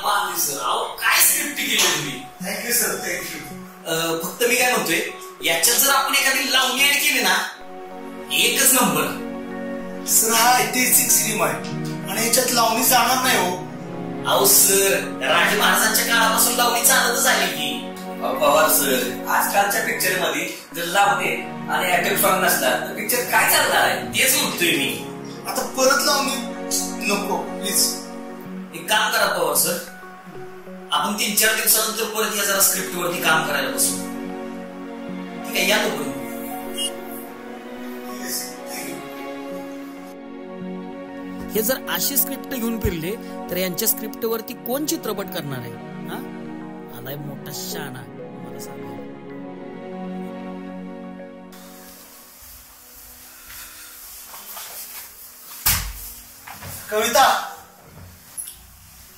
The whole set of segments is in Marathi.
मानली सर. अहो काय स्क्रिप्ट केली तुम्ही. Thank you sir, thank you. फक्त मी काय म्हणतोय, याच्यात जर आपण एखादी लावणी ऍड केली ना, एकच नंबर. सर हा ऐतिहासिक सिनेमा आहे आणि याच्यात लावणी जाणार नाही हो. अहो सर, राजे महाराजांच्या काळापासून लावणी चालतच आली की. पवार सर, आजकालच्या पिक्चर मध्ये जर लावणे आणि ऍक्टिव्ह सॉन्ग नसतात तर पिक्चर काय चालणार आहे. तेच म्हणतोय मी. आता परत लावणी नको प्लीज. एक काम करा पवार सर, आपण 3-4 दिवसानंतर परत या जरा स्क्रिप्ट वरती काम करायला बसू. ठीक आहे, या तो. हे जर अशी स्क्रिप्ट घेऊन फिरले तर यांच्या स्क्रिप्ट वरती कोण चित्रपट करणार आहे. हा आलाय मोठा शाणा मला सांगा. कविता.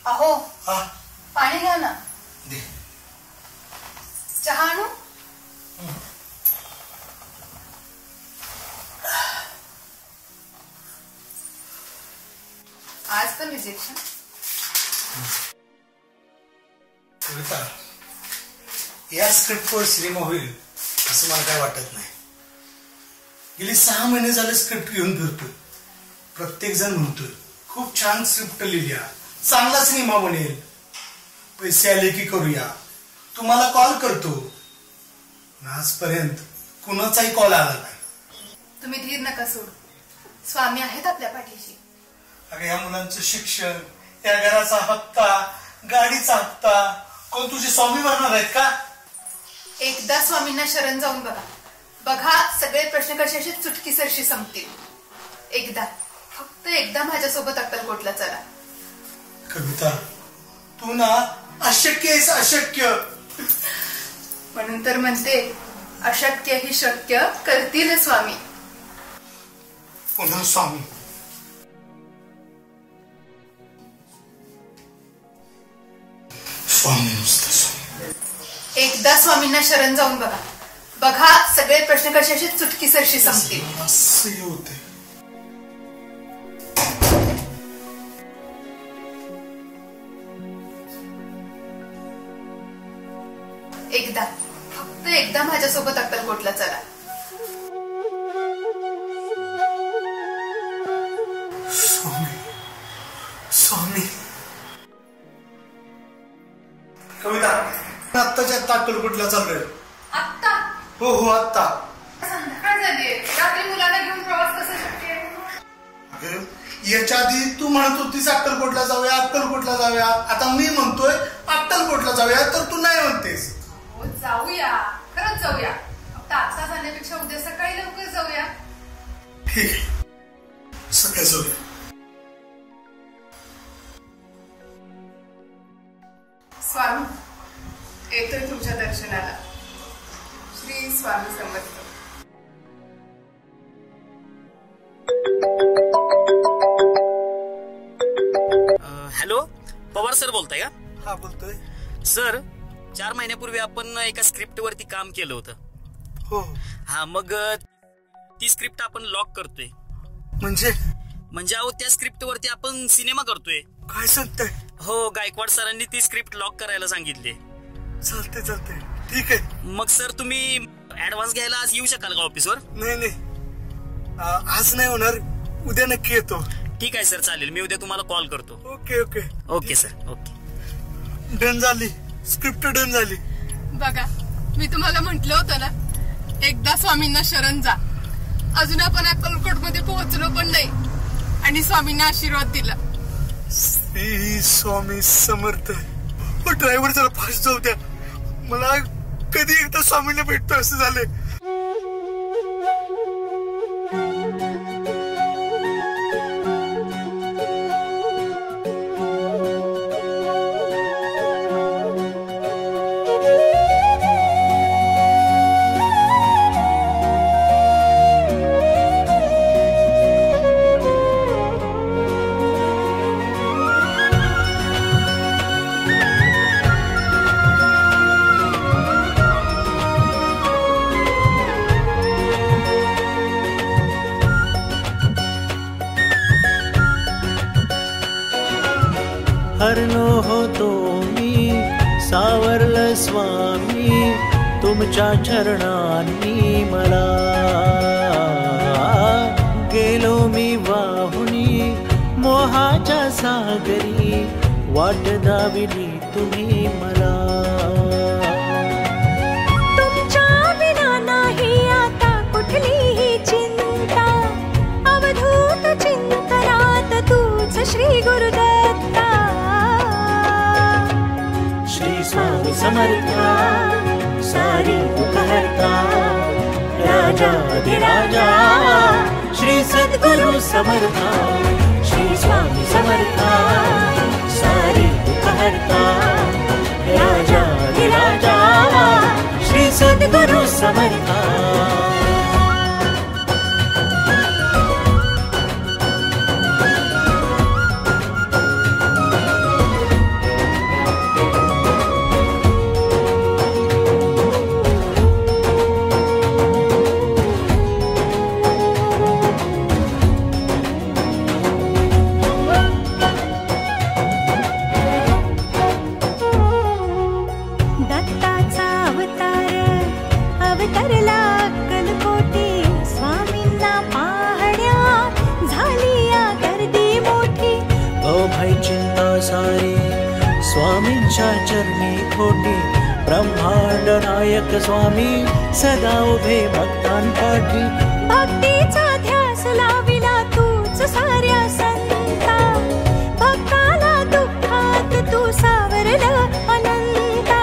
अहो हा पाणी घ्या ना. दे. चहा आणू. आज पण रिजेक्शन. कविता, या स्क्रिप्टवर सिनेमा होईल असं मला काय वाटत नाही. गेली 6 महिने झाले स्क्रिप्ट घेऊन फिरतोय. प्रत्येक जण म्हणतोय खूप छान स्क्रिप्ट लिहिल्या, चांगला सिनेमा बनेल, पैसे आले की करूया, तुम्हाला कॉल करतो. आजपर्यंत कुणाचाही कॉल आला नाही. तुम्ही धीर नका सोडू. स्वामी आहेत आपल्या पाठीशी. अगं या मुलांचं शिक्षण, या घराचा हप्ता, गाडीचा हप्ता कोण तुझे स्वामी भरणार आहेत का? एकदा स्वामींना शरण जाऊन बघा. बघा सगळे प्रश्न कशाशी चुटकीसरशी संपतील. एकदा, फक्त एकदा माझ्यासोबत अक्कलकोटला चला. कविता, तू ना अशक्य आहेस, अशक्य. म्हणून तर म्हणते अशक्य ही शक्य करतील स्वामी. पुन्हा स्वामी. स्वामी नुसतं स्वामी. एकदा स्वामींना शरण जाऊन बघा. बघा सगळे प्रश्न कशाशी चुटकीसरशी संपतील. असं होते. एकदा, फक्त एकदा माझ्यासोबत अक्कलकोटला चला. स्वामी स्वामी. कविता, आत्ताच्या आत्ता अक्कलकोटला चाललोय. आत्ता? हो हो आत्ता. संध्याकाळ झाली. रात्री मुलांना घेऊन प्रवास कसा शक्य आहे? अगं याच्या आधी तू म्हणत होतीस अक्कलकोटला जाऊया, अक्कलकोटला जाऊया. आता मी म्हणतोय अक्कलकोटला जाऊया, तर तू नाही म्हणतेस. हो जाऊया, खरंच जाऊया. फक्त आता जाण्यापेक्षा उद्या सकाळी लवकर जाऊया. ठीक आहे, सकाळी जाऊया. स्वामी येतोय तुमच्या दर्शनाला. श्री स्वामी समर्थ. हॅलो, पवार सर बोलताय का? हा बोलतोय सर. 4 महिन्यापूर्वी आपण एका स्क्रिप्ट वरती काम केलं होतं. हो. हा, मग ती स्क्रिप्ट आपण लॉक करतोय. म्हणजे अहो त्या स्क्रिप्ट वरती आपण सिनेमा करतोय. काय सांगताय? हो, गायकवाड सरांनी ती स्क्रिप्ट लॉक करायला सांगितले. चालते चालते, ठीक आहे. मग सर तुम्ही ऍडव्हान्स घ्यायला आज येऊ शकाल का ऑफिसवर? नाही नाही, आज नाही होणार, उद्या नक्की येतो. ठीक आहे सर, चालेल. मी उद्या तुम्हाला कॉल करतो. Okay okay okay sir, okay. Done झाली स्क्रिप्ट, डन झाली. बघा, मी तुम्हाला म्हटलं होतं ना, एकदा स्वामींना शरण जा. अजून आपण अक्कलकोट मध्ये पोहोचलो पण नाही आणि स्वामींना आशीर्वाद दिला. श्री स्वामी समर्थ. पण ड्रायव्हर जरा फास्ट जाऊ द्या. मला कधी एकदा स्वामींना भेटतो असं झालंय. हरनो हो तो स्वामी तुमच्या चरणांनी मला गेलो मी वाहुनी मोहाच्या सागरी वाट दाविली तुम्ही मला तुमच्या विना नाही आता कुठलीही चिंता अवधूत चिंतनात तूच श्री गुरुदत्ता श्री स्वामी समर्था सारी दुःखहर्ता राजाधिराजा श्री सद्गुरु समर्था श्री स्वामी समर्था सारी दुःखहर्ता राजाधिराजा श्री सद्गुरु समर्था स्वामींच्या चरणी खोटी ब्रह्मांड नायक स्वामी सदा उभे भक्तांपाठी भक्तीचा ध्यास लाविला तूच साऱ्या संता भक्ताला दुःखात तू सावरला अनंता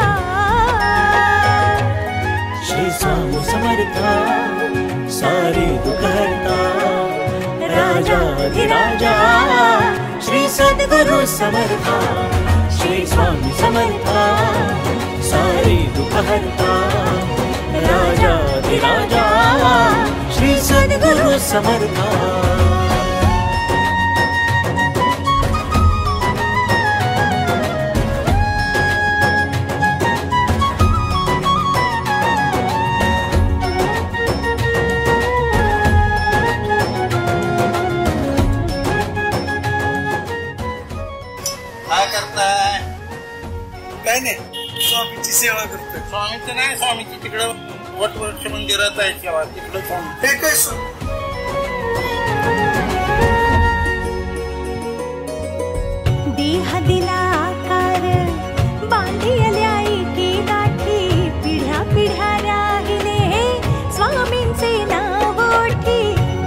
श्री स्वामी समर्था सारी दुःखहर्ता राजाधिराजा श्री सद्गुरु समर्था श्री स्वामी समर्था सारी दुःखहर्ता राजाधिराजा श्री सद्गुरु समर्था काय नाही स्वामीची सेवा करतोय. स्वामीचं नाही, स्वामीची तिकडं वटवृक्ष मंदिरात आहे सेवा तिकडं स्वामी. हे काय देह दिला आकार बांधियल्या एकी गाठी पिढ्या पिढ्या राहिले स्वामींचे नाव ओठी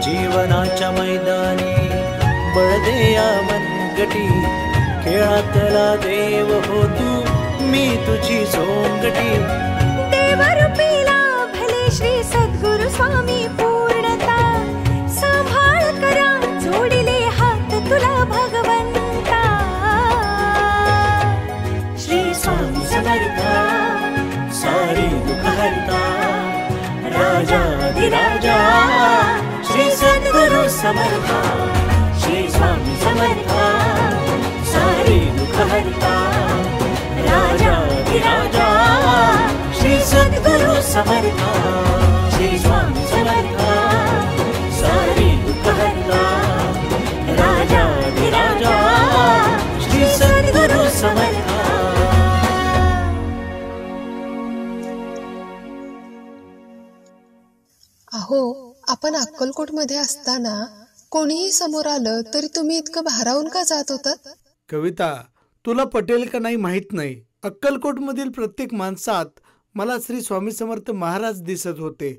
जीवनाच्या मैदानी बळदेया मनगटी खेळातला देव हो तू मी तुझी सोंगटी देवरूपीला भले श्री सद्गुरु स्वामी पूर्णता सांभाळ करा जोडिले हात तुला भगवंता श्री स्वामी समर्था सारी दुःखहर्ता राजाधिराजा श्री सद्गुरु समर्था श्री स्वामी समर्था सारी दुःखहर्ता राजाधिराजा श्री सद्गुरु समर्था श्री स्वामी समर्था सारी दुःखहर्ता राजाधिराजा श्री सद्गुरु समर्था. अहो, आपण अक्कलकोटमध्ये असताना कोणीही समोर आलं तरी तुम्ही इतकं भारावून का जात होतात? कविता, तुला पटेल का नाही माहित नाही, अक्कलकोट मधील प्रत्येक माणसात मला श्री स्वामी समर्थ महाराज दिसत होते.